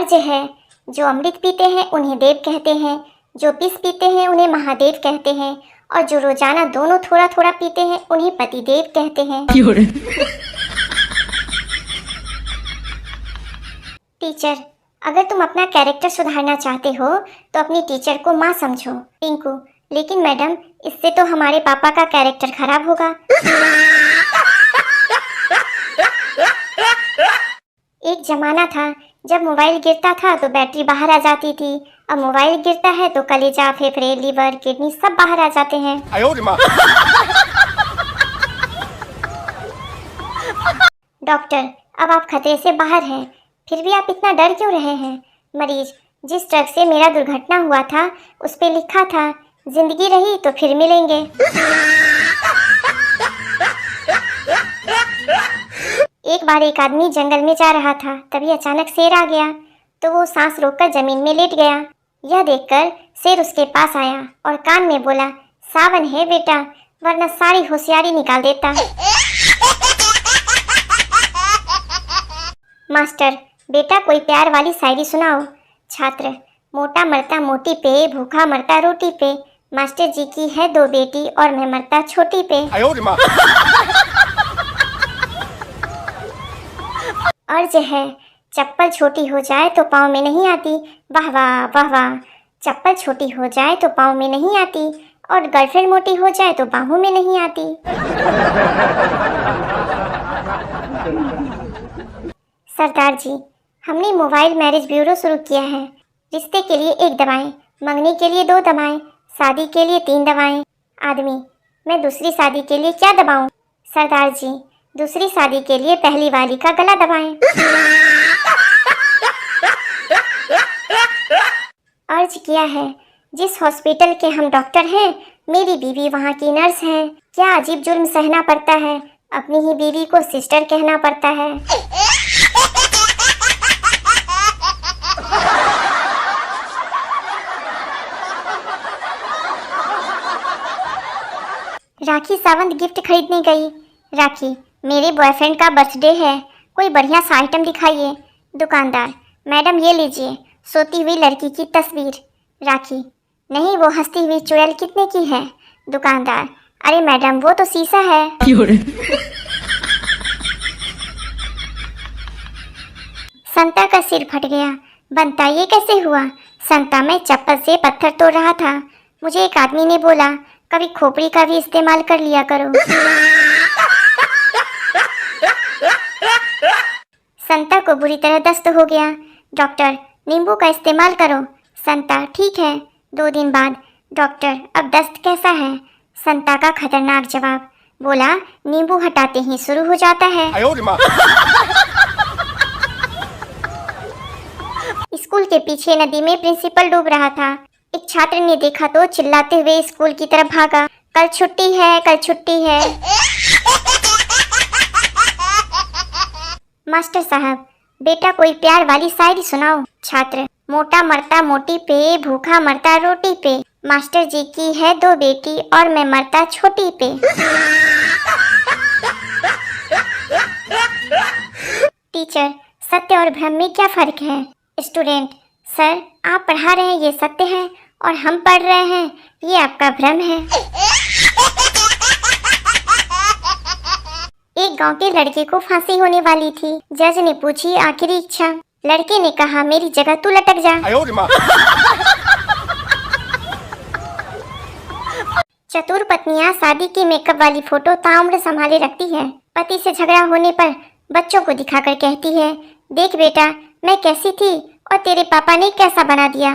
अर्ज है, जो अमृत पीते हैं उन्हें देव कहते हैं, जो विष पीते हैं उन्हें महादेव कहते हैं, और जो रोजाना दोनों थोड़ा थोड़ा पीते हैं उन्हें पतिदेव कहते हैं। टीचर, अगर तुम अपना कैरेक्टर सुधारना चाहते हो तो अपनी टीचर को माँ समझो। टिंकू, लेकिन मैडम इससे तो हमारे पापा का कैरेक्टर खराब होगा। एक जमाना था जब मोबाइल गिरता था तो बैटरी बाहर आ जाती थी, अब मोबाइल गिरता है तो कलेजा, फेफड़े, लीवर, किडनी सब बाहर आ जाते हैं। डॉक्टर, अब आप खतरे से बाहर हैं, फिर भी आप इतना डर क्यों रहे हैं? मरीज, जिस ट्रक से मेरा दुर्घटना हुआ था उस पे लिखा था जिंदगी रही तो फिर मिलेंगे। एक बार एक आदमी जंगल में जा रहा था, तभी अचानक शेर आ गया तो वो सांस रोककर जमीन में लेट गया। यह देखकर शेर उसके पास आया और कान में बोला, सावन है बेटा, वरना सारी होशियारी निकाल देता। मास्टर, बेटा कोई प्यार वाली शायरी सुनाओ। छात्र, मोटा मरता मोटी पे, भूखा मरता रोटी पे, मास्टर जी की है 2 बेटी और मैं मरता छोटी पे। अर्ज है, चप्पल छोटी हो जाए तो पाँव में नहीं आती, वाह वाह वाह वाह। चप्पल छोटी हो जाए तो पाँव में नहीं आती, और गर्लफ्रेंड मोटी हो जाए तो बाहों में नहीं आती। सरदार जी, हमने मोबाइल मैरिज ब्यूरो शुरू किया है। रिश्ते के लिए 1 दवाएं, मंगनी के लिए 2 दवाएं, शादी के लिए 3 दवाएं। आदमी, मैं दूसरी शादी के लिए क्या दबाऊं? सरदार जी, दूसरी शादी के लिए पहली वाली का गला दबाएं। अर्ज किया है, जिस हॉस्पिटल के हम डॉक्टर हैं मेरी बीवी वहाँ की नर्स है। क्या अजीब जुर्म सहना पड़ता है, अपनी ही बीवी को सिस्टर कहना पड़ता है। राखी सावंत गिफ्ट खरीदने गई। राखी, मेरे बॉयफ्रेंड का बर्थडे है, कोई बढ़िया सा आइटम दिखाइए। दुकानदार, मैडम ये लीजिए, सोती हुई लड़की की तस्वीर। राखी, नहीं वो हंसती हुई चुड़ैल कितने की है? दुकानदार, अरे मैडम वो तो शीशा है। संता का सिर फट गया। बनता ये कैसे हुआ? संता, मैं चप्पल से पत्थर तोड़ रहा था, मुझे एक आदमी ने बोला कभी खोपड़ी का भी इस्तेमाल कर लिया करो। संता को बुरी तरह दस्त हो गया। डॉक्टर, नींबू का इस्तेमाल करो। संता, ठीक है। 2 दिन बाद, डॉक्टर अब दस्त कैसा है? संता का खतरनाक जवाब, बोला नींबू हटाते ही शुरू हो जाता है। स्कूल के पीछे नदी में प्रिंसिपल डूब रहा था। एक छात्र ने देखा तो चिल्लाते हुए स्कूल की तरफ भागा, कल छुट्टी है, कल छुट्टी है। मास्टर साहब, बेटा कोई प्यार वाली शायरी सुनाओ। छात्र, मोटा मरता मोटी पे, भूखा मरता रोटी पे, मास्टर जी की है 2 बेटी और मैं मरता छोटी पे। टीचर, सत्य और भ्रम में क्या फर्क है? स्टूडेंट, सर आप पढ़ा रहे हैं ये सत्य है और हम पढ़ रहे हैं ये आपका भ्रम है। एक गांव के लड़के को फांसी होने वाली थी। जज ने पूछी आखिरी इच्छा। लड़के ने कहा मेरी जगह तू लटक जा। चतुर पत्नियां शादी की मेकअप वाली फोटो ताउम्र संभाले रखती है। पति से झगड़ा होने पर बच्चों को दिखाकर कहती है, देख बेटा मैं कैसी थी और तेरे पापा ने कैसा बना दिया।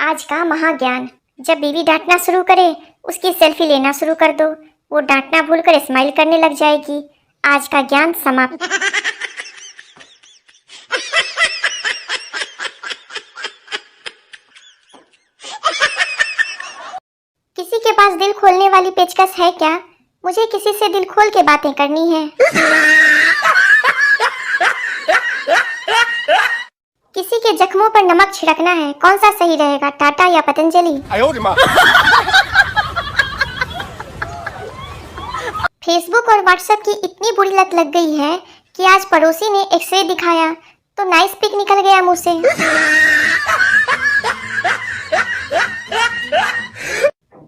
आज का महाज्ञान, जब बीवी डांटना शुरू करे उसकी सेल्फी लेना शुरू कर दो, वो डांटना भूलकर स्माइल करने लग जाएगी। आज का ज्ञान समाप्त। किसी के पास दिल खोलने वाली पेचकस है क्या? मुझे किसी से दिल खोल के बातें करनी है। किसी के जख्मों पर नमक छिड़कना है, कौन सा सही रहेगा, टाटा या पतंजलि? फेसबुक और व्हाट्सएप की इतनी बुरी लत लग गई है कि आज पड़ोसी ने एक्सरे दिखाया तो नाइस पिक निकल गया मुंह से।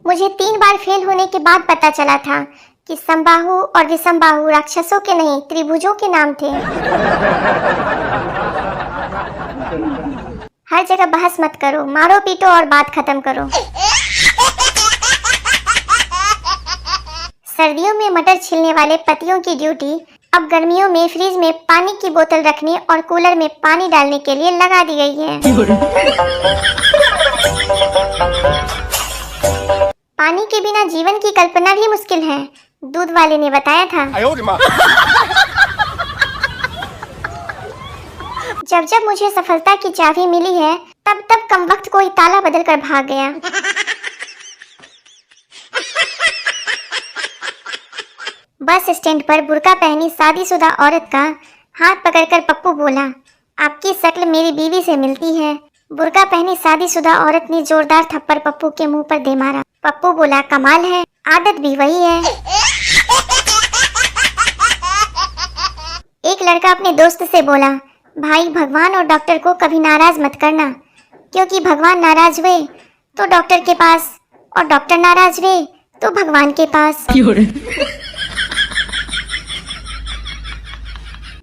मुझे 3 बार फेल होने के बाद पता चला था कि समबाहु और विषमबाहु राक्षसों के नहीं त्रिभुजों के नाम थे। हर जगह बहस मत करो, मारो पीटो और बात खत्म करो। सर्दियों में मटर छिलने वाले पतियों की ड्यूटी अब गर्मियों में फ्रिज में पानी की बोतल रखने और कूलर में पानी डालने के लिए लगा दी गई है। पानी के बिना जीवन की कल्पना भी मुश्किल है, दूध वाले ने बताया था। जब जब मुझे सफलता की चाबी मिली है तब तब कम वक्त कोई ताला बदल कर भाग गया। बस स्टैंड पर बुर्का पहनी शादीशुदा औरत का हाथ पकड़कर पप्पू बोला, आपकी शक्ल मेरी बीवी से मिलती है। बुर्का पहनी शादीशुदा औरत ने जोरदार थप्पड़ पप्पू के मुंह पर दे मारा। पप्पू बोला, कमाल है, आदत भी वही है। एक लड़का अपने दोस्त से बोला, भाई भगवान और डॉक्टर को कभी नाराज मत करना, क्योंकि भगवान नाराज हुए तो डॉक्टर के पास और डॉक्टर नाराज हुए तो भगवान के पास।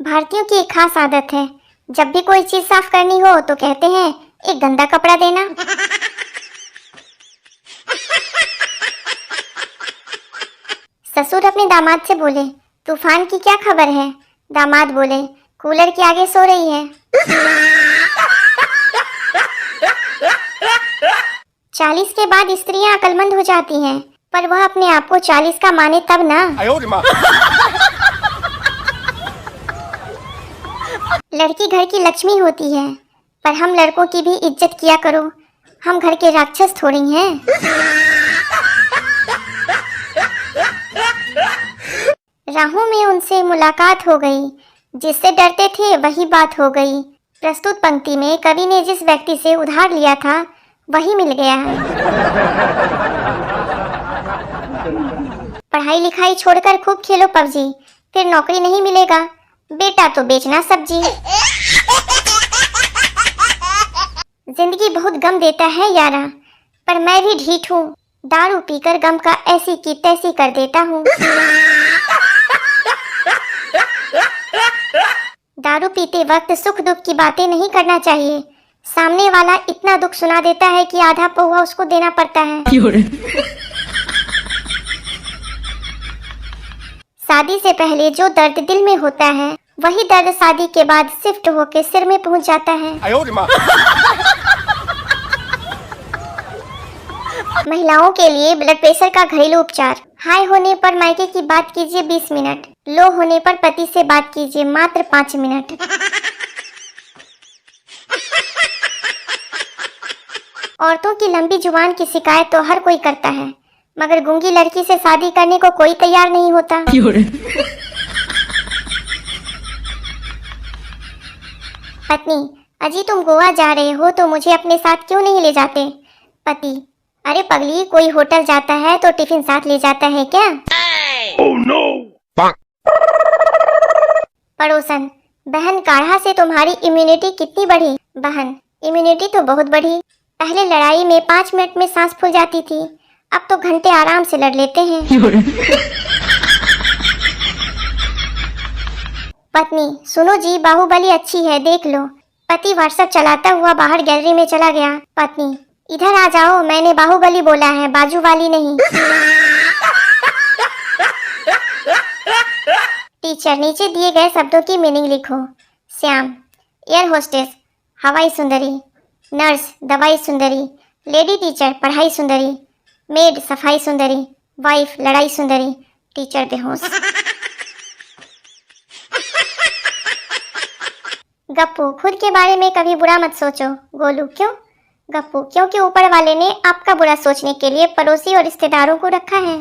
भारतीयों की एक खास आदत है, जब भी कोई चीज साफ करनी हो तो कहते हैं एक गंदा कपड़ा देना। ससुर अपने दामाद से बोले, तूफान की क्या खबर है? दामाद बोले, कूलर के आगे सो रही है। 40 के बाद स्त्रियां अक्लमंद हो जाती हैं, पर वह अपने आप को 40 का माने तब ना। लड़की घर की लक्ष्मी होती है, पर हम लड़कों की भी इज्जत किया करो, हम घर के राक्षस थोड़ी हैं। राहों में उनसे मुलाकात हो गई, जिससे डरते थे वही बात हो गई। प्रस्तुत पंक्ति में कवि ने जिस व्यक्ति से उधार लिया था वही मिल गया है। पढ़ाई लिखाई छोड़कर खूब खेलो पबजी, फिर नौकरी नहीं मिलेगा, बेटा तो बेचना सब्जी। जिंदगी बहुत गम देता है यारा, पर मैं भी ढीठ हूँ, दारू पीकर गम का ऐसी की तैसी कर देता हूँ। दारू पीते वक्त सुख दुख की बातें नहीं करना चाहिए, सामने वाला इतना दुख सुना देता है कि आधा पौवा उसको देना पड़ता है। शादी से पहले जो दर्द दिल में होता है वही दर्द शादी के बाद शिफ्ट होके सिर में पहुंच जाता है। महिलाओं के लिए ब्लड प्रेशर का घरेलू उपचार। हाई होने पर मायके की बात कीजिए 20 मिनट, लो होने पर पति से बात कीजिए मात्र 5 मिनट। औरतों की लंबी जुबान की शिकायत तो हर कोई करता है, मगर गूंगी लड़की से शादी करने को कोई तैयार नहीं होता। पत्नी, अजी तुम गोवा जा रहे हो तो मुझे अपने साथ क्यों नहीं ले जाते? पति, अरे पगली, कोई होटल जाता है तो टिफिन साथ ले जाता है क्या? Oh, no! पड़ोसन, बहन काढ़ा से तुम्हारी इम्यूनिटी कितनी बढ़ी? बहन, इम्यूनिटी तो बहुत बढ़ी, पहले लड़ाई में 5 मिनट में सांस फूल जाती थी, अब तो घंटे आराम से लड़ लेते हैं। पत्नी, सुनो जी, बाहुबली अच्छी है, देख लो। पति व्हाट्सएप चलाता हुआ बाहर गैलरी में चला गया। पत्नी, इधर आ जाओ, मैंने बाहुबली बोला है, बाजू वाली नहीं। टीचर, नीचे दिए गए शब्दों की मीनिंग लिखो। श्याम, एयर होस्टेस, हवाई सुंदरी। नर्स, दवाई सुंदरी। लेडी टीचर, पढ़ाई सुंदरी। मेड, सफाई सुंदरी। वाइफ, लड़ाई सुंदरी। टीचर बेहोश। गप्पू, खुद के बारे में कभी बुरा मत सोचो। गोलू, क्यों? गप्पू, क्योंकि ऊपर वाले ने आपका बुरा सोचने के लिए पड़ोसी और रिश्तेदारों को रखा है।